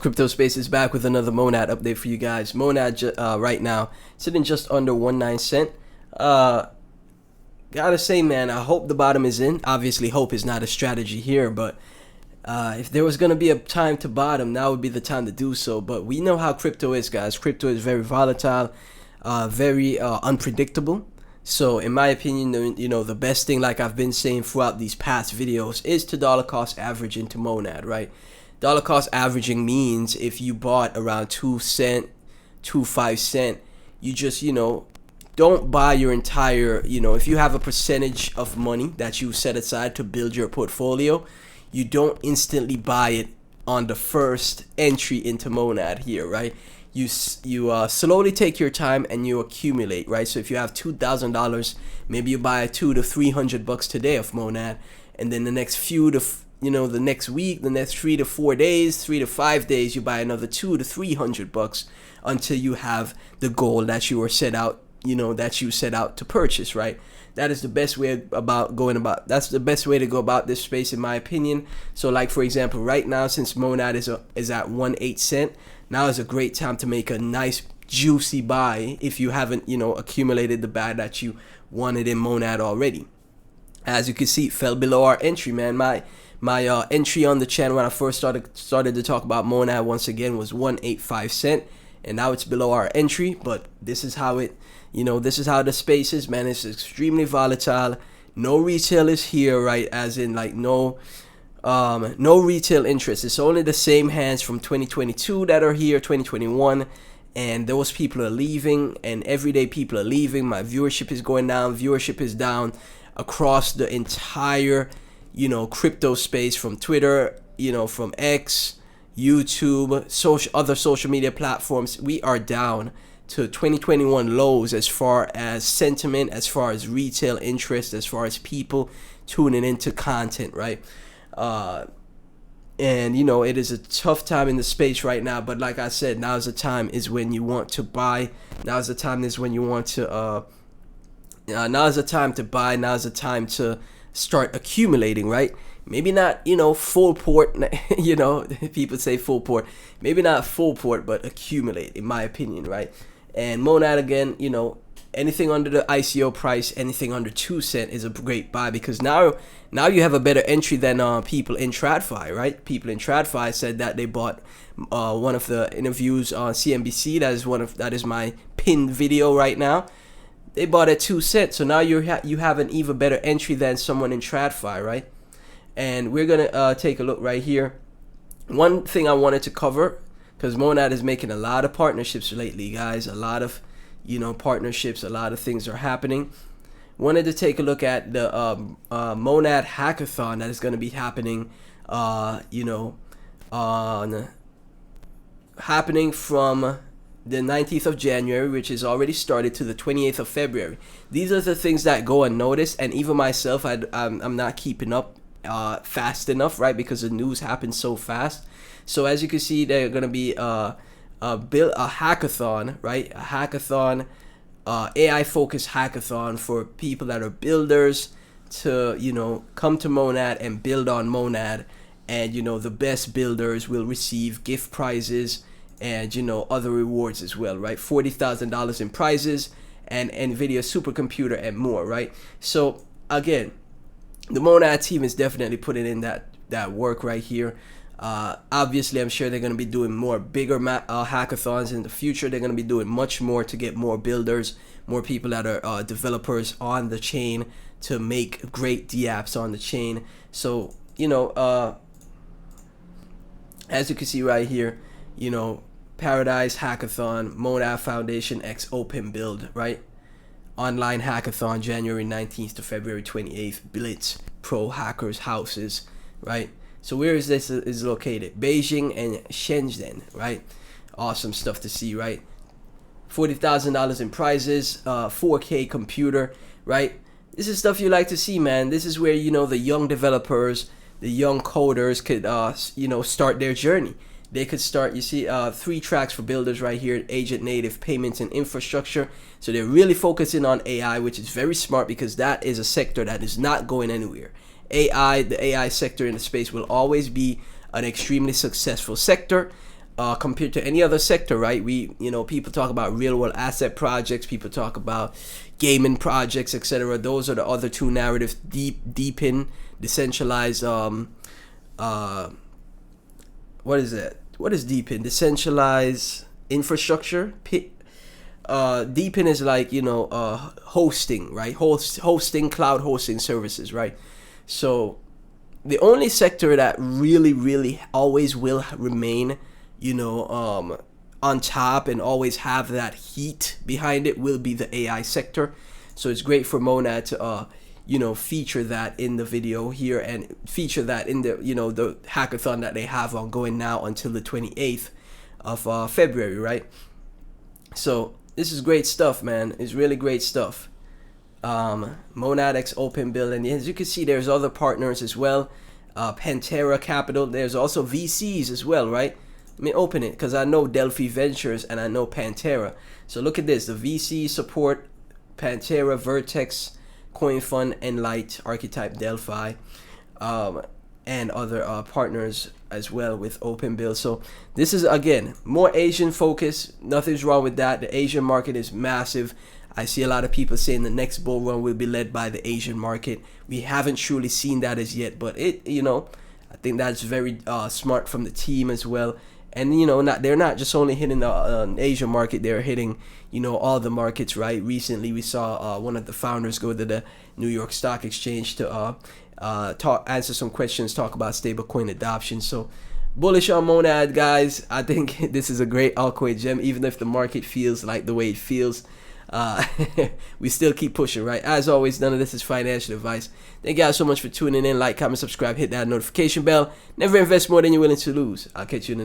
Crypto Space is back with another Monad update for you guys. Monad right now sitting just under 19 cent. Gotta say, man, I hope the bottom is in. Obviously, hope is not a strategy here, but if there was gonna be a time to bottom, now would be the time to do so. But we know how crypto is, guys. Crypto is very volatile, very unpredictable. So in my opinion, the best thing, like I've been saying throughout these past videos, is to dollar cost average into Monad, right? Dollar cost averaging means if you bought around 2 cent, 2.5 cent, you just, don't buy your entire, if you have a percentage of money that you set aside to build your portfolio, you don't instantly buy it on the first entry into Monad here, right? You slowly take your time and you accumulate, right? So if you have $2,000, maybe you buy $200 to $300 today of Monad, and then the next the next week, the next 3 to 4 days, 3 to 5 days, you buy another $200 to $300 until you have the goal that you were set out, that you set out to purchase, right? That is the best way that's the best way to go about this space, in my opinion. So like, for example, right now, since Monad is at 1.8 cent, now is a great time to make a nice juicy buy if you haven't, accumulated the buy that you wanted in Monad already. As you can see, it fell below our entry, man. My entry on the channel when I first started to talk about Monad once again was 1.85 cent, and now it's below our entry. But this is how this is how the space is, man. It's extremely volatile. No retail is here, right? As in, like, no retail interest. It's only the same hands from 2022 that are here, 2021, and those people are leaving, and everyday people are leaving. My viewership is going down. Viewership is down across the entire crypto space, from Twitter, from X, YouTube, other social media platforms. We are down to 2021 lows as far as sentiment, as far as retail interest, as far as people tuning into content, right? And it is a tough time in the space right now, but like I said, now's the time is when you want to buy. Now's the time is when you want to now's the time to buy. Now's the time to start accumulating, right? Maybe not, full port, people say full port. Maybe not full port, but accumulate, in my opinion, right? And Monad, again, anything under the ICO price, anything under 2 cent is a great buy, because now you have a better entry than people in TradFi, right? People in TradFi said that they bought one of the interviews on CNBC. That is my pinned video right now. They bought at 2 cents, so now you have an even better entry than someone in TradFi, right? And we're gonna take a look right here. One thing I wanted to cover, because Monad is making a lot of partnerships lately, guys. A lot of partnerships, a lot of things are happening. Wanted to take a look at the Monad hackathon that is going to be happening, happening from the 19th of January, which is already started, to the 28th of February. These are the things that go unnoticed, and even myself, I'm not keeping up fast enough, right? Because the news happens so fast. So as you can see, they're going to be a hackathon, right? A hackathon, AI focused hackathon for people that are builders to, come to Monad and build on Monad. And, the best builders will receive gift prizes and, other rewards as well, right? $40,000 in prizes and NVIDIA supercomputer and more, right? So again, the Monad team is definitely putting in that work right here. Obviously, I'm sure they're going to be doing more bigger hackathons in the future. They're going to be doing much more to get more builders, more people that are developers on the chain to make great dApps on the chain. So, as you can see right here, Paradise Hackathon, Monad Foundation X Open Build, right? Online hackathon, January 19th to February 28th, Blitz Pro Hackers Houses, right? So where is this is located? Beijing and Shenzhen, right? Awesome stuff to see, right? $40,000 in prizes, 4K computer, right? This is stuff you like to see, man. This is where, the young developers, the young coders could, start their journey. They could start, 3 tracks for builders right here: agent native, payments, and infrastructure. So they're really focusing on AI, which is very smart, because that is a sector that is not going anywhere. The AI sector in the space will always be an extremely successful sector. compared to any other sector, right? People talk about real world asset projects, people talk about gaming projects, etc. Those are the other two narratives. Deepen, decentralized. What is it? What is Deepen? Decentralized infrastructure. Deepen is like hosting, right? Hosting, cloud hosting services, right? So the only sector that really always will remain on top and always have that heat behind it will be the AI sector. So it's great for Monad to feature that in the video here and feature that in the the hackathon that they have ongoing now until the 28th of February, right? So this is great stuff, man. It's really great stuff. Monad X Open Bill, and as you can see, there's other partners as well. Pantera Capital. There's also VCs as well, right? Let me open it because I know Delphi Ventures and I know Pantera. So look at this. The VC support Pantera, Vertex, Coin Fund, Enlight, Archetype, Delphi, and other partners as well with Open Bill. So this is, again, more Asian focus. Nothing's wrong with that. The Asian market is massive. I see a lot of people saying the next bull run will be led by the Asian market. We haven't truly seen that as yet, but I think that's very smart from the team as well. And they're not just only hitting the Asian market; they're hitting all the markets, right? Recently, we saw one of the founders go to the New York Stock Exchange to answer some questions, talk about stablecoin adoption. So bullish on Monad, guys. I think this is a great altcoin gem, even if the market feels like the way it feels. We still keep pushing, right? As always, none of this is financial advice. Thank you guys so much for tuning in. Like, comment, subscribe, hit that notification bell. Never invest more than you're willing to lose. I'll catch you in the